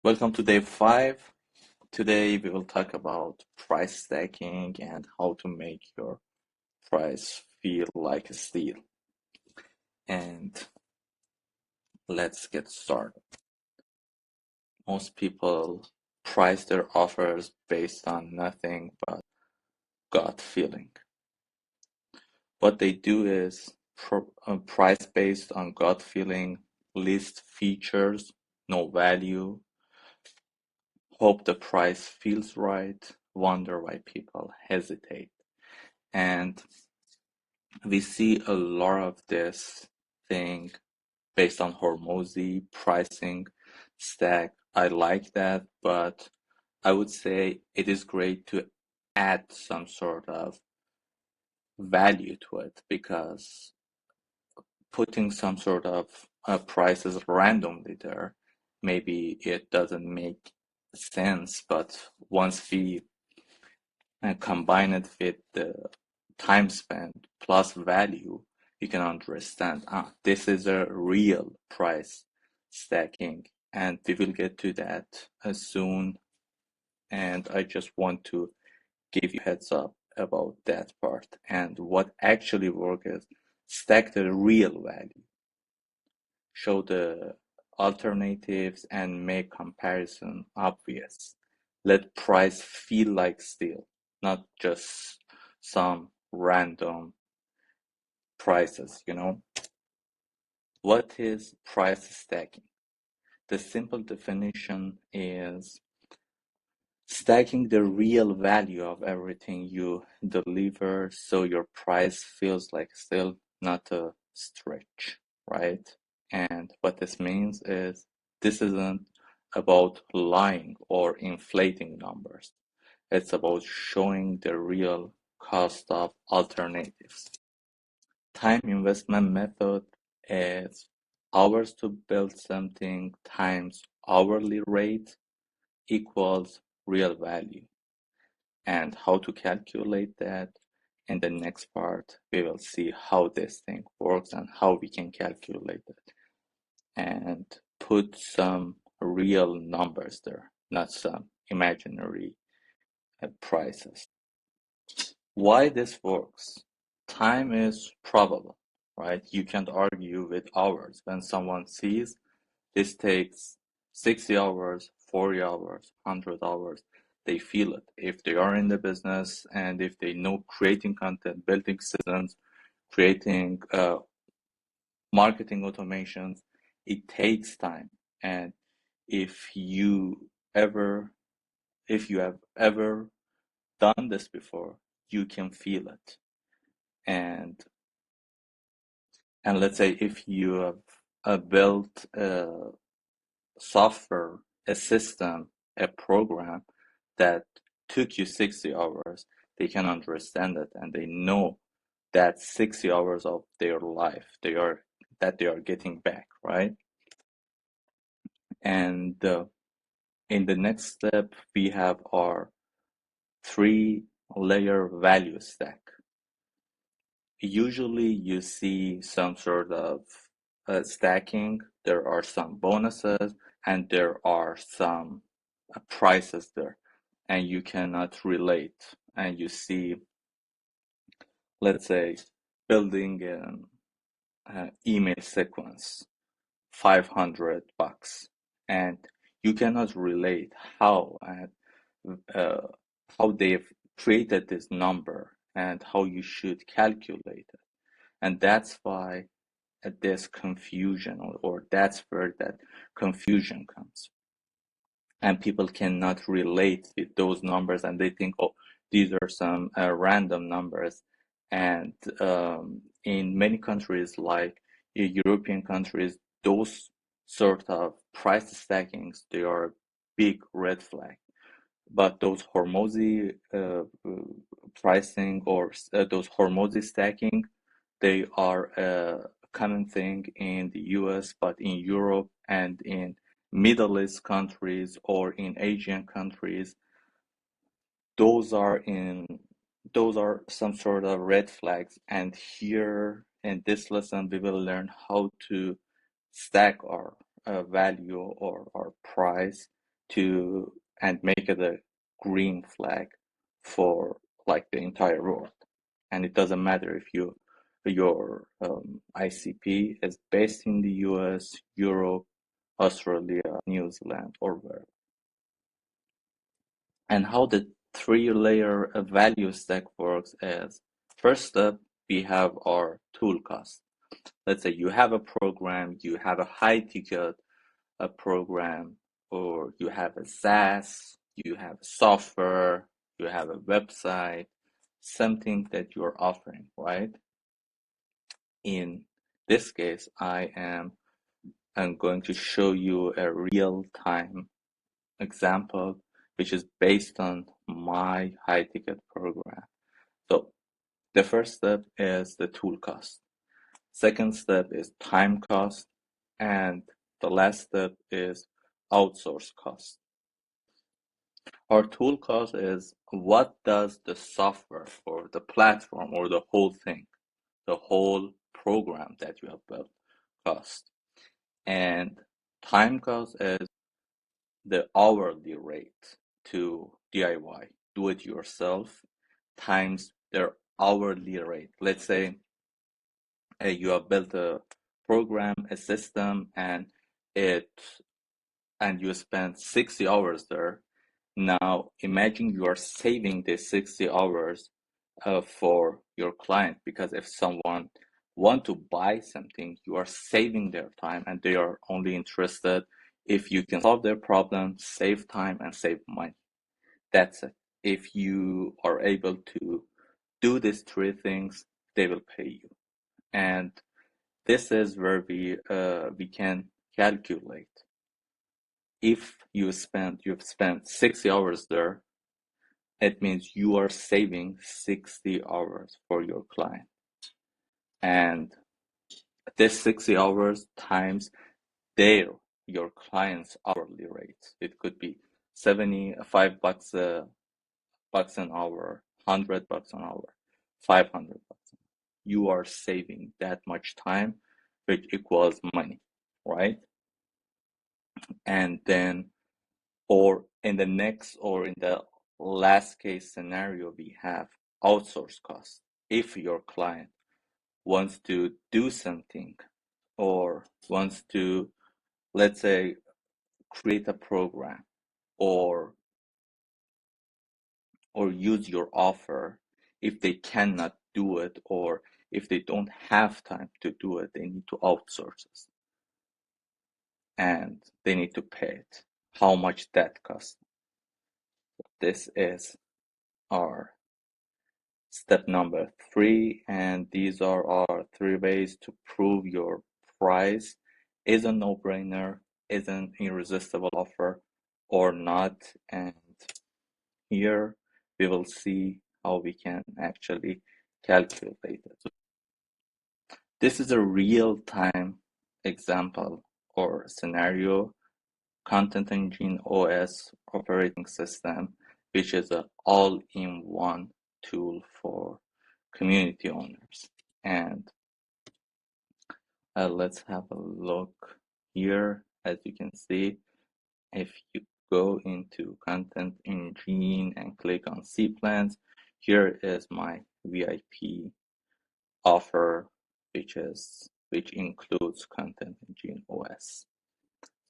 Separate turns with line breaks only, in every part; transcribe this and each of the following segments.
Welcome to day 5. Today we will talk about price stacking and how to make your price feel like a steal. And let's get started. Most people price their offers based on nothing but gut feeling. What they do is price based on gut feeling, list features, no value, hope the price feels right, wonder why people hesitate. And we see a lot of this thing based on Hormozy pricing stack. I like that, but I would say it is great to add some sort of value to it because putting some sort of prices randomly there, maybe it doesn't make sense, but once we and combine it with the time spent plus value, you can understand, this is a real price stacking, and we will get to that soon. And I just want to give you heads up about that part. And what actually works is stack the real value, show the alternatives, and make comparison obvious. Let price feel like steel, not just some random prices. What is price stacking? The simple definition is stacking the real value of everything you deliver so your price feels like still not a stretch, right? And what this means is this isn't about lying or inflating numbers. It's about showing the real cost of alternatives. Time investment method is hours to build something times hourly rate equals real value. And how to calculate that in the next part, we will see how this thing works and how we can calculate it and put some real numbers there, not some imaginary prices. Why this works? Time is probable, right? You can't argue with hours. When someone sees this takes 60 hours, 40 hours, 100 hours, they feel it. If they are in the business and if they know creating content, building systems, creating marketing automations, it takes time. And if you ever, if you have ever done this before, you can feel it. And let's say if you have built a software, a system, a program that took you 60 hours, they can understand it and they know that 60 hours of their life they are getting back, right? And in the next step, we have our 3-layer value stack. Usually you see some sort of stacking. There are some bonuses and there are some prices there, and you cannot relate. And you see, let's say, building an email sequence, $500, and you cannot relate uh, how they've created this number and how you should calculate it. And that's why this confusion, or that's where that confusion comes. And people cannot relate with those numbers and they think, oh, these are some random numbers. And in many countries, like European countries, those sort of price stackings, they are a big red flag. But those Hormozy pricing or those Hormozy stacking, they are a common thing in the US, but in Europe and in Middle East countries or in Asian countries, those are in those are some sort of red flags. And here in this lesson, we will learn how to stack our value or our price to and make it a green flag for like the entire world. And it doesn't matter if your ICP is based in the US, Europe, Australia, New Zealand, or wherever. And how the three-layer value stack works is, first up, we have our tool cost. Let's say you have a program, you have a high ticket a program, or you have a SaaS, you have software, you have a website, something that you're offering, right? In this case, I'm going to show you a real-time example, which is based on my high ticket program. So the first step is the tool cost. Second step is time cost. And the last step is outsource cost. Our tool cost is what does the software or the platform or the whole thing, the whole program that you have built cost. And time cost is the hourly rate to DIY, do it yourself, times their hourly rate. Let's say you have built a program, a system, it and you spend 60 hours there. Now imagine you are saving this 60 hours for your client, because if someone want to buy something, you are saving their time and they are only interested if you can solve their problem, save time and save money. That's it. If you are able to do these three things, they will pay you. And this is where we can calculate. If you've spent 60 hours there, it means you are saving 60 hours for your client. And this 60 hours times your client's hourly rate. It could be 75 bucks bucks an hour, 100 bucks an hour, 500 bucks. You are saving that much time, which equals money, right? And then, or in the last case scenario, we have outsource costs. If your client wants to do something or wants to, let's say, create a program or use your offer, if they cannot do it or if they don't have time to do it, they need to outsource it and they need to pay it. How much that costs? This is our step number 3, and these are our 3 ways to prove your price is a no-brainer, is an irresistible offer or not. And here we will see how we can actually calculate it. So this is a real-time example or scenario, Content Engine OS operating system, which is an all-in-one tool for community owners. And let's have a look here. As you can see, if you go into Content Engine and click on C plans, here is my VIP offer, which includes Content Engine OS.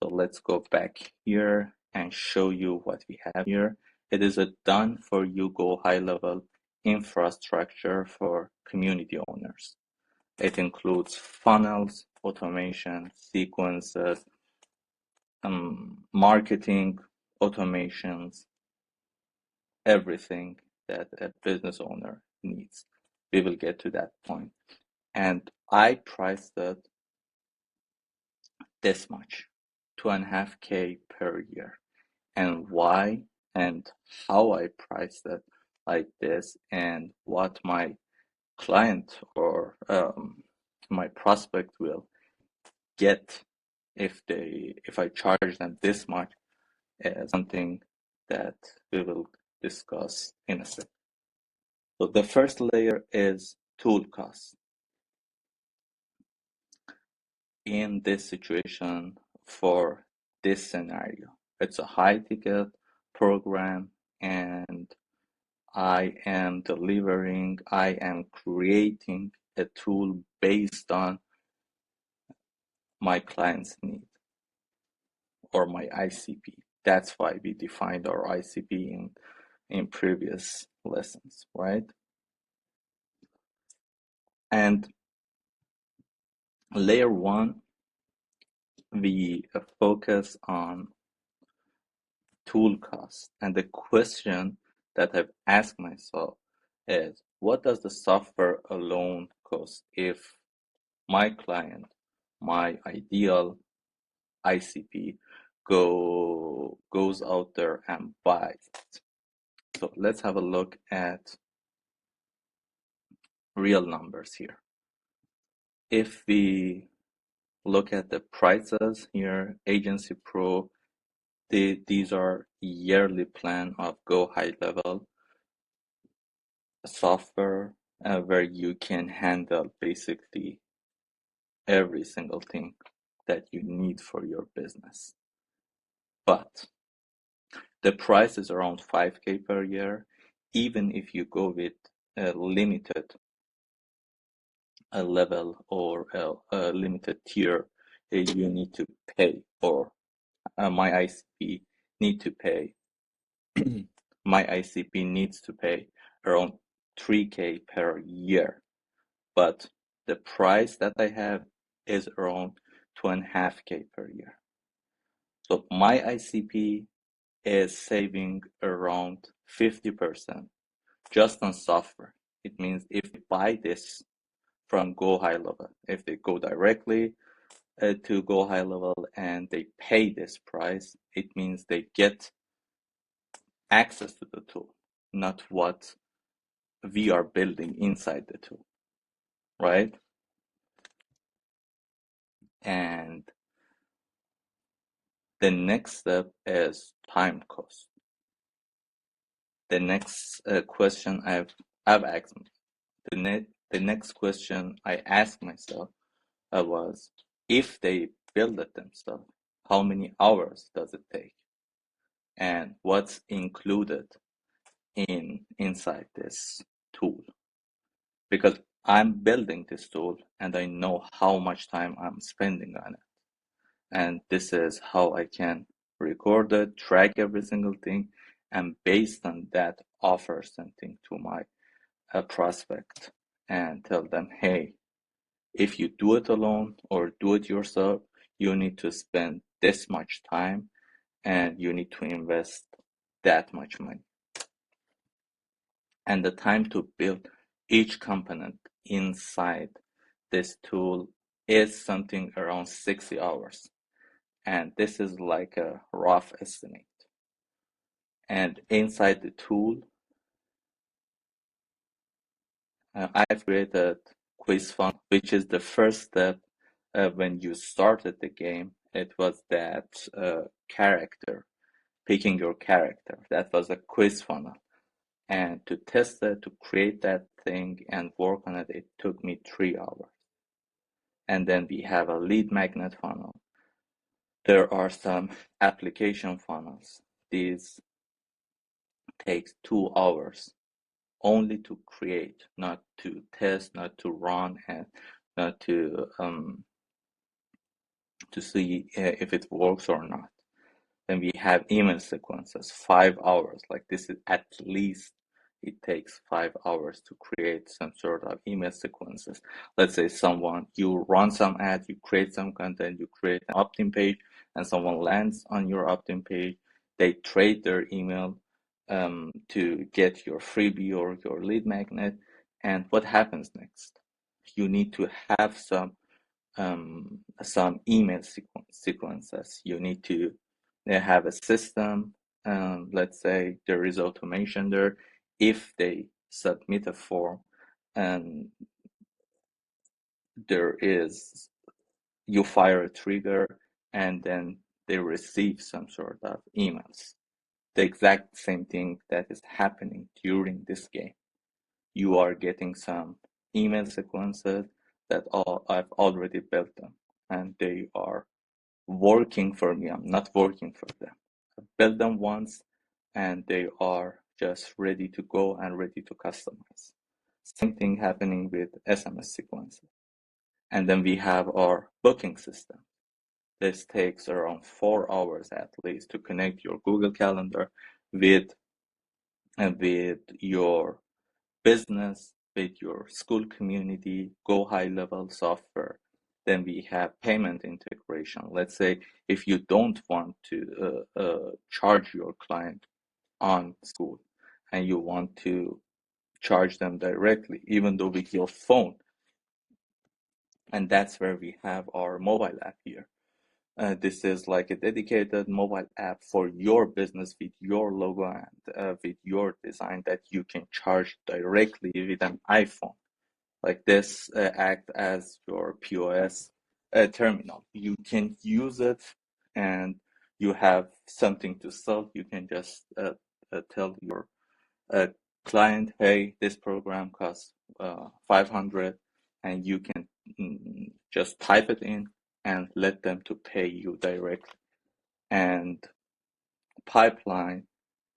So let's go back here and show you what we have here. It is a done for you go high level infrastructure for community owners. It includes funnels, automation, sequences, marketing, automations, everything that a business owner needs. We will get to that point. And I priced it this much, 2.5K per year. And why and how I priced it like this, and what my client or my prospect will get if I charge them this much, is something that we will discuss in a second. So the first layer is tool costs. In this situation, for this scenario, It's a high ticket program, and I am creating a tool based on my client's need or my ICP. That's why we defined our ICP in previous lessons, right? And layer one, we focus on tool cost. And the question that I've asked myself is, what does the software alone cost if my client, my ideal ICP, goes out there and buys it? So let's have a look at real numbers here. If we look at the prices here, Agency Pro, these are yearly plan of Go High Level software where you can handle basically every single thing that you need for your business. But the price is around 5K per year. Even if you go with a limited level or a limited tier, you need to pay, or my ICP need to pay. My ICP needs to pay around 3K per year, but the price that I have is around 2.5K per year. So my ICP is saving around 50% just on software. It means if they buy this from Go High Level, if they go directly to Go High Level and they pay this price, it means they get access to the tool, not what we are building inside the tool, right? And the next step is time cost. The next question I've asked the next question I asked myself was, if they build it themselves, how many hours does it take, and what's included inside this tool? Because I'm building this tool and I know how much time I'm spending on it, and this is how I can record it, track every single thing, and based on that offer something to my prospect and tell them, hey, if you do it alone or do it yourself, you need to spend this much time and you need to invest that much money. And the time to build each component inside this tool is something around 60 hours. And this is like a rough estimate. And inside the tool, I've created quiz fun, which is the first step when you started the game. It was that character, picking your character. That was a quiz funnel. And to test it, to create that thing and work on it, it took me 3 hours. And then we have a lead magnet funnel. There are some application funnels. These takes 2 hours only to create, not to test, not to run, and not to see if it works or not. Then we have email sequences, 5 hours. Like this is at least it takes 5 hours to create some sort of email sequences. Let's say you run some ad, you create some content, you create an opt-in page, and someone lands on your opt-in page. They trade their email to get your freebie or your lead magnet. And what happens next? You need to have some email sequences. You need to have a system. Let's say there is automation there. If they submit a form and you fire a trigger and then they receive some sort of emails. The exact same thing that is happening during this game. You are getting some email sequences that I've already built them, and they are working for me. I'm not working for them. build them once and they are just ready to go and ready to customize. Same thing happening with SMS sequences. And then we have our booking system. This takes around 4 hours at least to connect your Google Calendar with with your business, with your school community, go high level software. Then we have payment integration. Let's say if you don't want to charge your client on school and you want to charge them directly, even though with your phone, and that's where we have our mobile app here. This is like a dedicated mobile app for your business with your logo and with your design that you can charge directly with an iPhone. Like this act as your POS terminal. You can use it and you have something to sell. You can just tell your uh, client, hey, this program costs 500, and you can just type it in and let them to pay you directly. And pipeline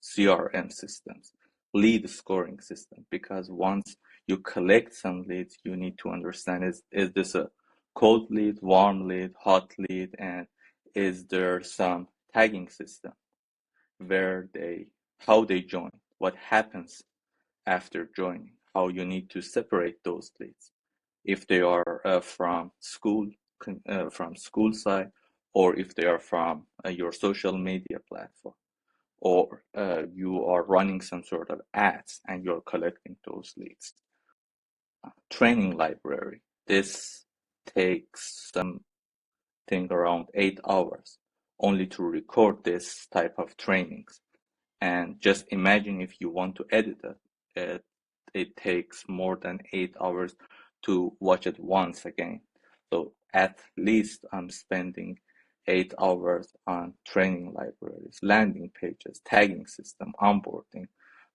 CRM systems, lead scoring system, because once you collect some leads, you need to understand is this a cold lead, warm lead, hot lead, and is there some tagging system where how they join, what happens after joining, how you need to separate those leads if they are from school side, or if they are from your social media platform, or you are running some sort of ads and you're collecting those leads. Training library. This takes something around 8 hours only to record this type of trainings. And just imagine if you want to edit it, it takes more than 8 hours to watch it once again. So at least I'm spending 8 hours on training libraries, landing pages, tagging system, onboarding,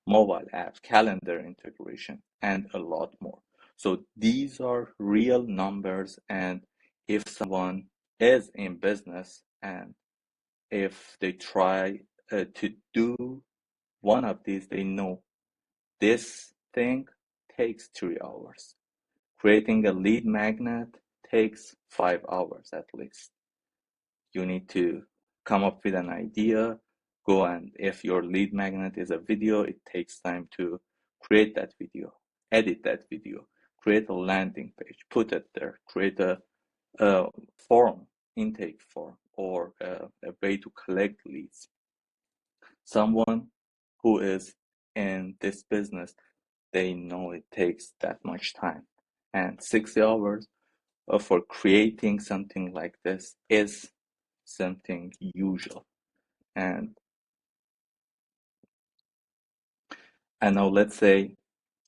mobile apps, calendar integration, and a lot more. So these are real numbers, and if someone is in business and if they try to do one of these, they know this thing takes 3 hours. Creating a lead magnet takes 5 hours at least. You need to come up with an idea, go, and if your lead magnet is a video, it takes time to create that video, edit that video, create a landing page, put it there, create a form, intake form, or a way to collect leads. Someone who is in this business, they know it takes that much time. And 60 hours for creating something like this is something usual. And now let's say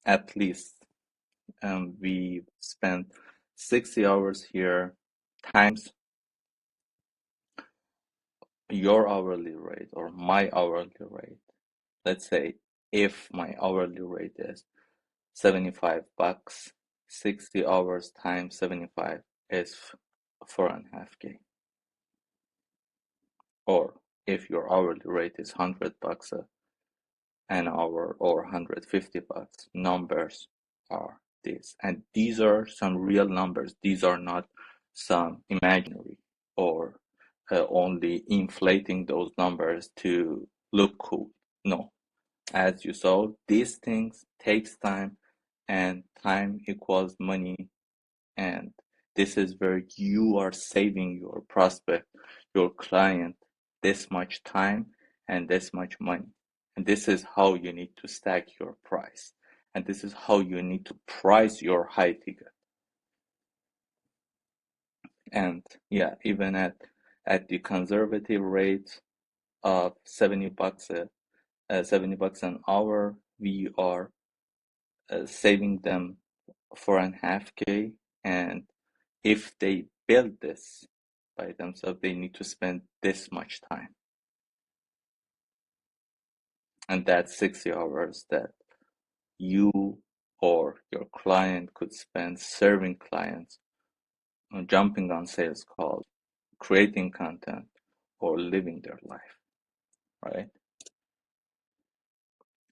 at least we spent 60 hours here times your hourly rate or my hourly rate. Let's say if my hourly rate is $75, 60 hours times 75 is 4.5K. Or if your hourly rate is $100 an hour or $150, numbers are this. And these are some real numbers. These are not some imaginary or only inflating those numbers to look cool. No, as you saw, these things takes time, and time equals money, and this is where you are saving your prospect, your client, this much time and this much money. And this is how you need to stack your price. And this is how you need to price your high ticket. And yeah, even at the conservative rate of $70 $70 an hour, we are saving them 4.5K. And if they build this by themselves, they need to spend this much time. And that's 60 hours that you or your client could spend serving clients, jumping on sales calls, creating content, or living their life, right?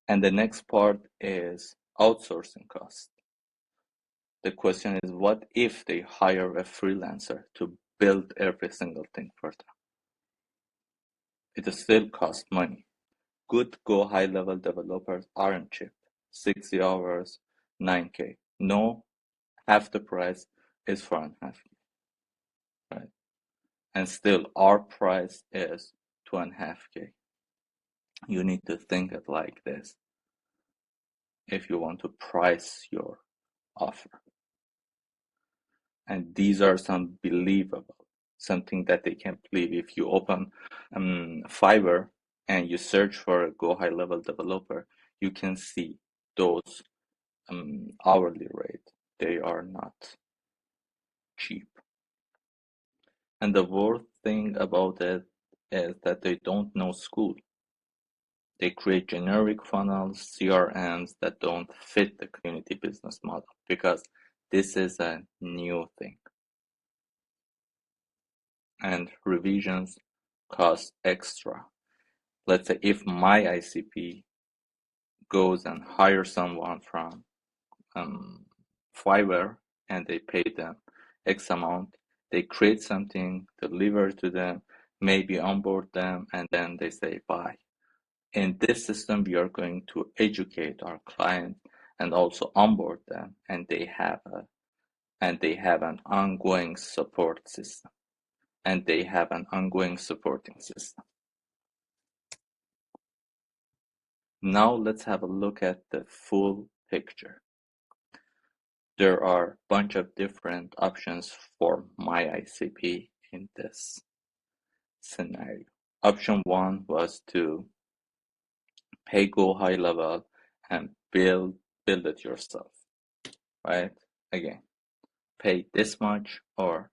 And the next part is outsourcing cost. The question is, what if they hire a freelancer to build every single thing for them? It still costs money. Good Go high-level developers aren't cheap. 60 hours, 9K. No, half the price is 4.5K, right? And still, our price is 2.5K. You need to think it like this if you want to price your offer. And these are some believable, something that they can believe. If you open Fiverr and you search for a Go high level developer, you can see those hourly rate. They are not cheap. And the worst thing about it is that they don't know school. They create generic funnels, CRMs that don't fit the community business model because this is a new thing. And revisions cost extra. Let's say if my ICP goes and hires someone from Fiverr and they pay them X amount, they create something, deliver to them, maybe onboard them, and then they say bye. In this system, we are going to educate our client and also onboard them, and they have an ongoing support system, and they have an ongoing supporting system. Now let's have a look at the full picture. There are a bunch of different options for my ICP in this scenario. Option one was to pay Go high level and build it yourself, right? Again, pay this much or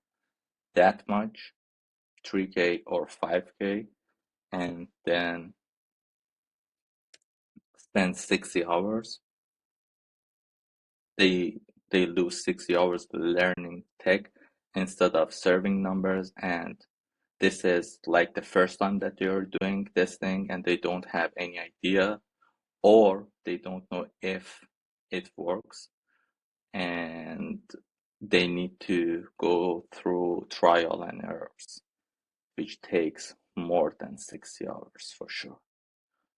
that much, 3K or 5K, and then spend 60 hours. They lose 60 hours learning tech instead of serving numbers, and this is like the first time that they're doing this thing and they don't have any idea, or they don't know if it works, and they need to go through trial and errors, which takes more than 60 hours for sure.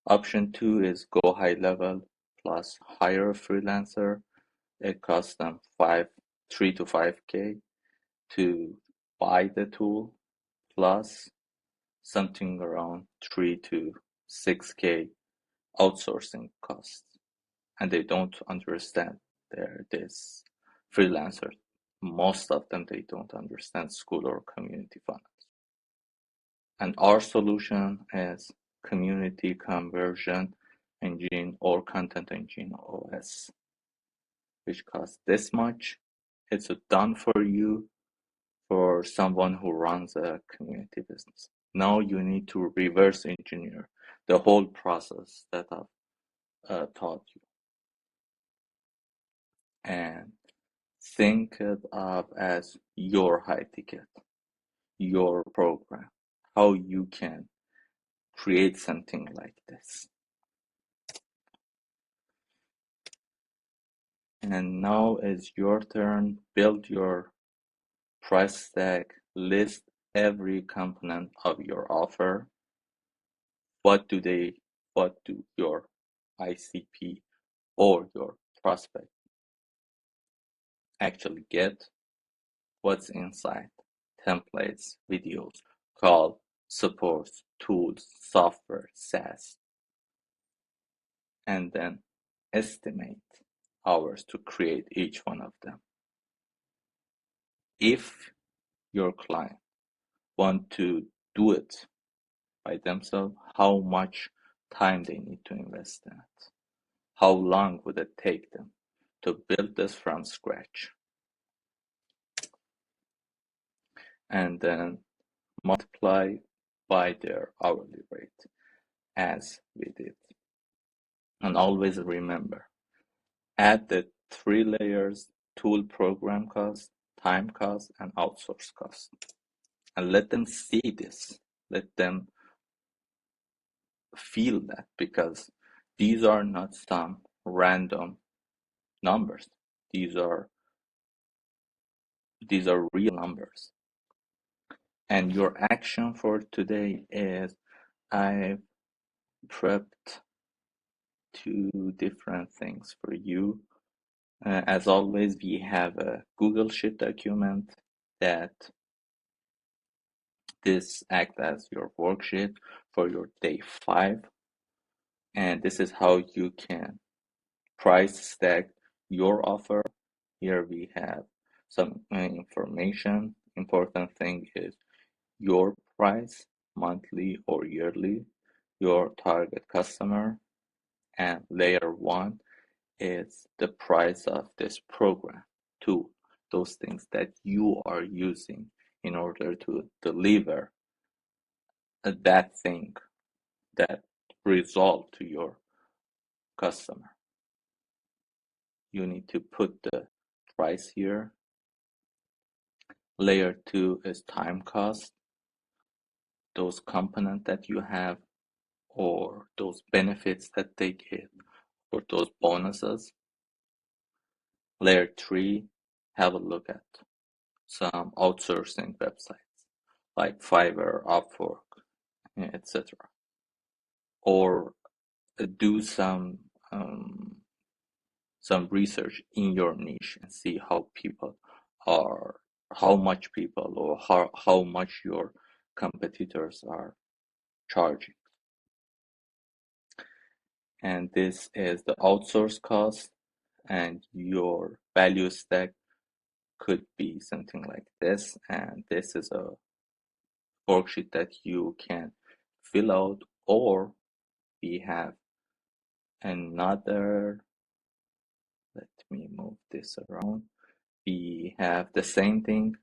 Option two is go high level plus hire a freelancer. It costs them 3 to 5K to buy the tool, plus something around 3 to 6K outsourcing costs. And they don't understand this freelancer. Most of them, they don't understand school or community funnels. And our solution is community conversion engine or content engine OS, which costs this much. It's done for you for someone who runs a community business. Now you need to reverse engineer the whole process that I've taught you and think it of as your high ticket, your program, how you can create something like this. And now is your turn. Build your price stack, list every component of your offer. What do your ICP or your prospect actually get? What's inside? Templates, videos, call, support, tools, software, SaaS, and then estimate hours to create each one of them. If your client want to do it by themselves, how much time they need to invest in it? How long would it take them to build this from scratch? And then multiply by their hourly rate as we did. And always remember, add the 3 layers: tool program cost, time cost, and outsource cost. And let them see this. Let them feel that because these are not some random numbers. These are real numbers. And your action for today is I've prepped two different things for you. As always, we have a Google Sheet document that this acts as your worksheet for your day 5. And this is how you can price stack your offer. Here we have some information. Important thing is your price, monthly or yearly, your target customer, and layer 1 is the price of this program. 2, those things that you are using in order to deliver that thing, that result to your customer. You need to put the price here. Layer 2 is time cost, those components that you have or those benefits that they give or those bonuses. Layer 3, have a look at some outsourcing websites like Fiverr, Upwork, etc. Or do um, some research in your niche and see are, how much people or how much your competitors are charging. And this is the outsource cost, and your value stack could be something like this. And this is a worksheet that you can fill out, or we have another, let me move this around. We have the same thing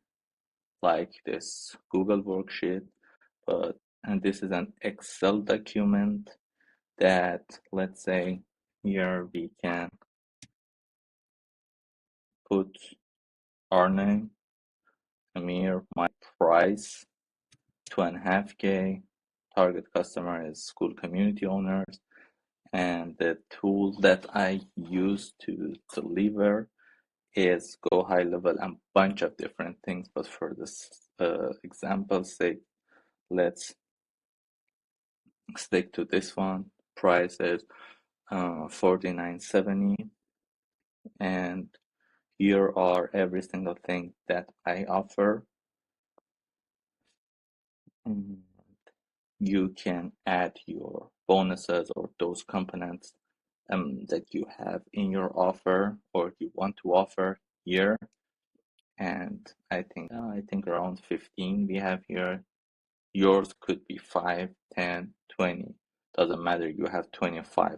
like this Google worksheet, but and this is an Excel document that, let's say, here we can put our name, Amir, my price, 2.5K, target customer is school community owners, and the tool that I use to deliver is Go High Level and bunch of different things, but for this example's sake, let's stick to this one. Price is $49.70, and here are every single thing that I offer. You can add your bonuses or those components that you have in your offer or you want to offer here. And I think around 15 we have here. Yours could be 5, 10, 20. Doesn't matter. You have 25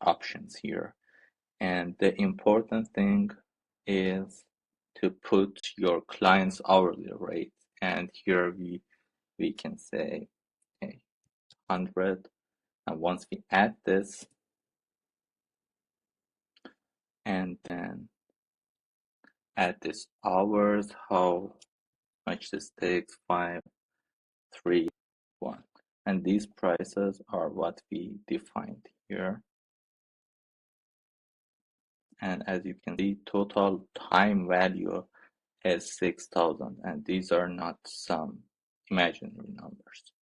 options here. And the important thing is to put your client's hourly rate. And here we can say, okay, 100. And once we add this, and then add this hours, how much this takes, 5, 3, 1. And these prices are what we defined here. And as you can see, total time value is 6,000. And these are not some imaginary numbers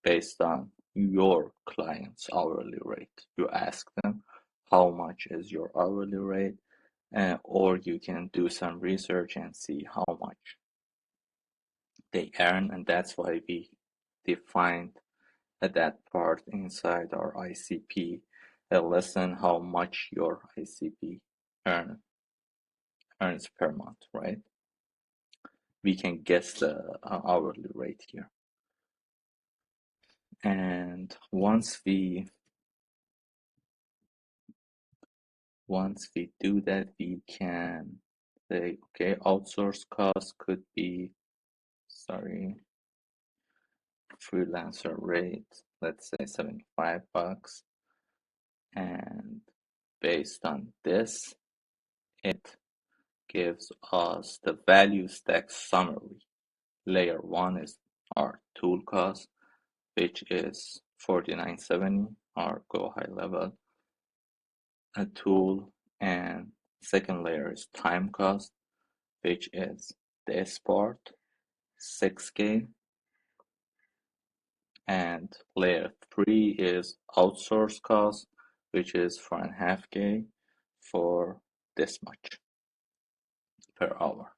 based on your client's hourly rate. You ask them how much is your hourly rate, or you can do some research and see how much they earn, and that's why we defined that part inside our ICP, less how much your ICP earns per month, right? We can guess the hourly rate here. And once we do that, we can say, okay, outsource cost could be, freelancer rate, let's say $75. And based on this, it gives us the value stack summary. Layer 1 is our tool cost. which is 4970, our go high level a tool, and second layer is time cost, which is the sport 6K, and layer 3 is outsource cost, which is 4.5K for this much per hour.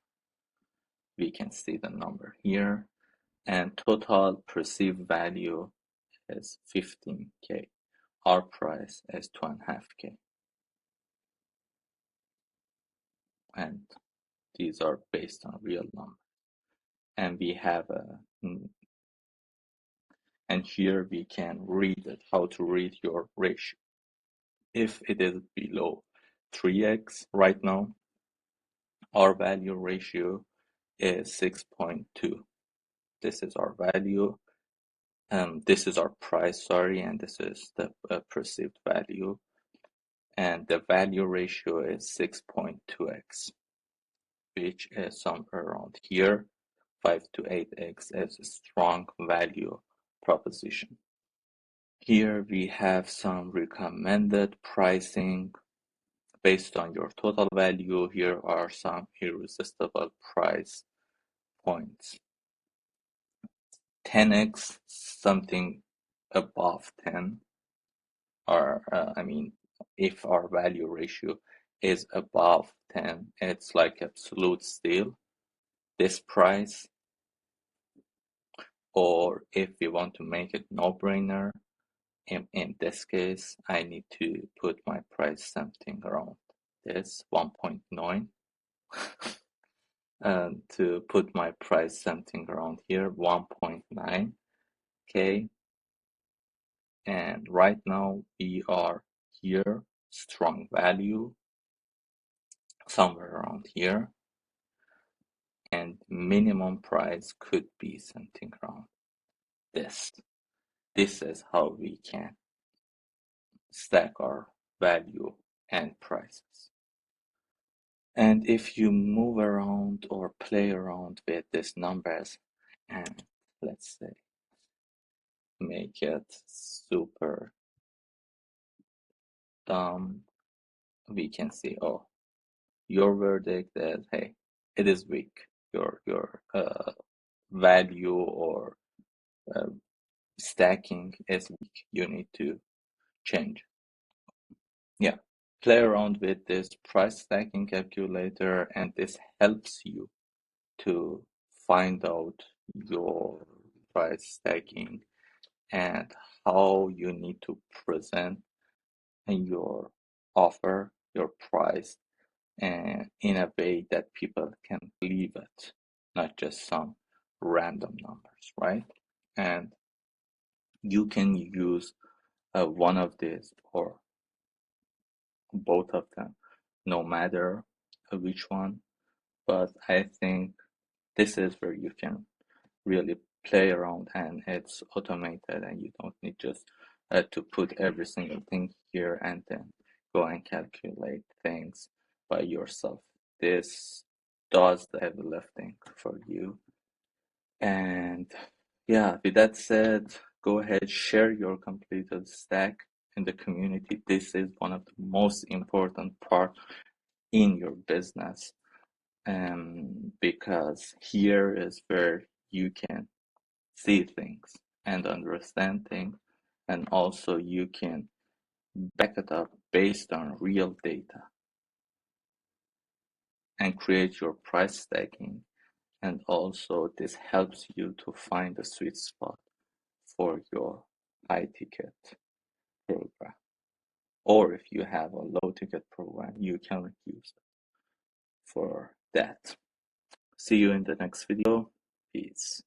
We can see the number here, and total perceived value is 15K. Our price is 2.5K, and these are based on real numbers. And we have and here we can read it, how to read your ratio. If it is below 3x right now, our value ratio is 6.2. This is our value. This is our price, sorry, and this is the perceived value. And the value ratio is 6.2x, which is somewhere around here. 5 to 8x is a strong value proposition. Here we have some recommended pricing based on your total value. Here are some irresistible price points. 10x, something above 10, or if our value ratio is above 10, it's like absolute steal, this price. Or if we want to make it no-brainer, in this case, I need to put my price something around this 1.9. And to put my price something around here, 1.9K. And right now we are here, strong value, somewhere around here. And minimum price could be something around this. This is how we can stack our value and prices. And if you move around or play around with these numbers and let's say make it super dumb, we can see, oh, your verdict is, hey, it is weak. Your value or uh, stacking is weak. You need to change. Yeah, play around with this price stacking calculator, and this helps you to find out your price stacking and how you need to present your offer, your price, and in a way that people can believe it, not just some random numbers, right? And you can use one of these or both of them, no matter which one. But I think this is where you can really play around, and it's automated, and you don't need just to put every single thing here and then go and calculate things by yourself. This does the heavy lifting for you. And yeah, with that said, go ahead, share your completed stack in the community. This is one of the most important part in your business, because here is where you can see things and understand things, and also you can back it up based on real data and create your price stacking. And also this helps you to find the sweet spot for your high ticket program, or if you have a low ticket program, you can use it for that. See you in the next video. Peace.